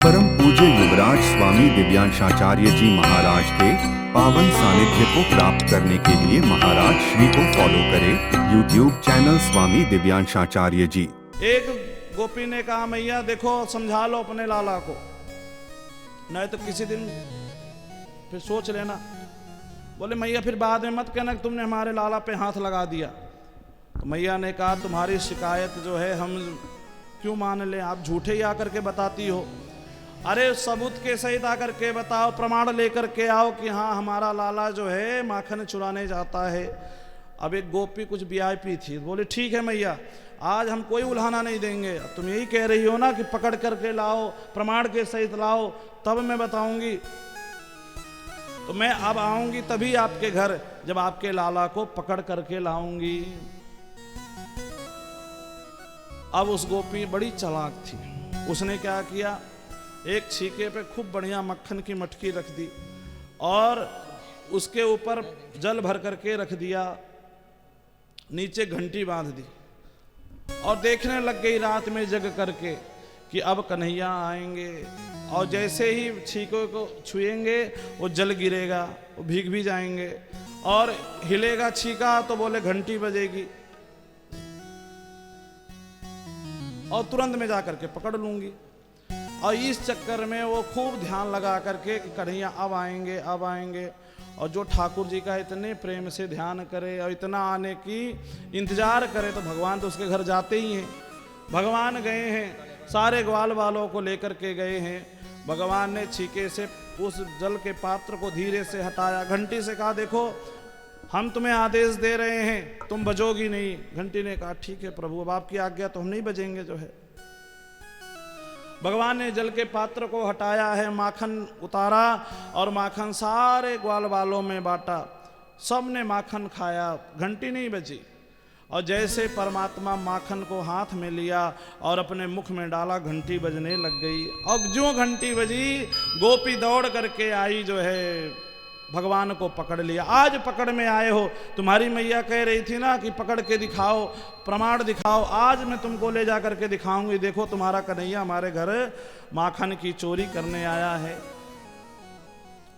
परम पूज्य युवराज स्वामी दिव्यांशाचार्य जी महाराज के पावन सानिध्य को प्राप्त करने के लिए महाराज श्री को फॉलो करें यूट्यूब चैनल स्वामी दिव्यांशाचार्य जी। एक गोपी ने कहा, मैया देखो समझा लो अपने लाला को, नहीं तो किसी दिन फिर सोच लेना। बोले मैया फिर बाद में मत कहना कि तुमने हमारे लाला पे हाथ लगा दिया। तो मैया ने कहा, तुम्हारी शिकायत जो है हम क्यों मान लें, आप झूठे ही आकर के बताती हो। अरे सबूत के सहित आकर के बताओ, प्रमाण लेकर के आओ कि हाँ हमारा लाला जो है माखन चुराने जाता है। अब एक गोपी कुछ वीआईपी थी, बोले ठीक है मैया, आज हम कोई उल्हाना नहीं देंगे। तुम यही कह रही हो ना कि पकड़ करके लाओ, प्रमाण के सहित लाओ, तब मैं बताऊंगी। तो मैं अब आऊंगी तभी आपके घर, जब आपके लाला को पकड़ करके लाऊंगी। अब उस गोपी बड़ी चालाक थी, उसने क्या किया, एक छीके पे खूब बढ़िया मक्खन की मटकी रख दी और उसके ऊपर जल भर करके रख दिया, नीचे घंटी बांध दी और देखने लग गई रात में जग करके कि अब कन्हैया आएंगे। और जैसे ही छीकों को छुएंगे वो जल गिरेगा, वो भीग भी जाएंगे, और हिलेगा छीका तो बोले घंटी बजेगी, और तुरंत में जा करके पकड़ लूंगी। और इस चक्कर में वो खूब ध्यान लगा करके कि कन्हैया अब आएंगे अब आएंगे। और जो ठाकुर जी का इतने प्रेम से ध्यान करे और इतना आने की इंतजार करे, तो भगवान तो उसके घर जाते ही हैं। भगवान गए हैं, सारे ग्वाल वालों को लेकर के गए हैं। भगवान ने छीके से उस जल के पात्र को धीरे से हटाया, घंटी से कहा देखो हम तुम्हें आदेश दे रहे हैं, तुम बजोगी नहीं। घंटी ने कहा ठीक है प्रभु, अब आपकी आज्ञा तो हम नहीं बजेंगे जो है। भगवान ने जल के पात्र को हटाया है, माखन उतारा और माखन सारे ग्वाल वालों में बांटा। सब ने माखन खाया, घंटी नहीं बजी। और जैसे परमात्मा माखन को हाथ में लिया और अपने मुख में डाला, घंटी बजने लग गई। और जो घंटी बजी, गोपी दौड़ करके आई जो है, भगवान को पकड़ लिया। आज पकड़ में आए हो, तुम्हारी मैया कह रही थी ना कि पकड़ के दिखाओ, प्रमाण दिखाओ, आज मैं तुमको ले जा करके दिखाऊंगी। देखो तुम्हारा कन्हैया हमारे घर माखन की चोरी करने आया है।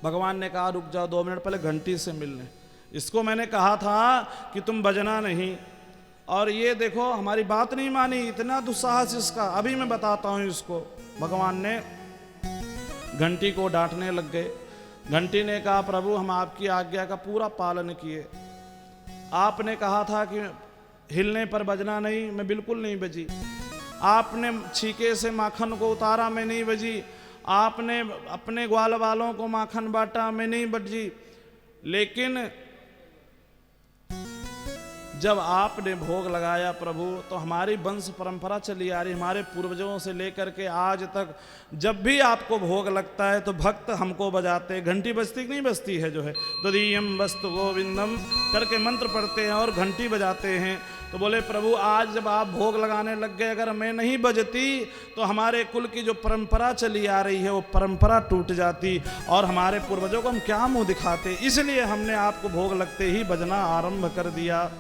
भगवान ने कहा रुक जाओ 2 मिनट, पहले घंटी से मिलने। इसको मैंने कहा था कि तुम बजना नहीं, और ये देखो हमारी बात नहीं मानी, इतना दुस्साहस इसका। अभी मैं बताता हूं इसको। भगवान ने घंटी को डांटने लग गए। घंटी ने कहा प्रभु हम आपकी आज्ञा का पूरा पालन किए, आपने कहा था कि हिलने पर बजना नहीं, मैं बिल्कुल नहीं बजी। आपने छीके से माखन को उतारा, मैं नहीं बजी। आपने अपने ग्वाल वालों को माखन बांटा, मैं नहीं बजी। लेकिन जब आपने भोग लगाया प्रभु, तो हमारी वंश परंपरा चली आ रही, हमारे पूर्वजों से लेकर के आज तक जब भी आपको भोग लगता है तो भक्त हमको बजाते, घंटी बजती नहीं बजती है जो है, तदीयम वस्तु गोविंदम करके मंत्र पढ़ते हैं और घंटी बजाते हैं। तो बोले प्रभु आज जब आप भोग लगाने लग गए, अगर मैं नहीं बजती तो हमारे कुल की जो परंपरा चली आ रही है वो परंपरा टूट जाती, और हमारे पूर्वजों को हम क्या मुंह दिखाते। इसलिए हमने आपको भोग लगते ही बजना आरंभ कर दिया।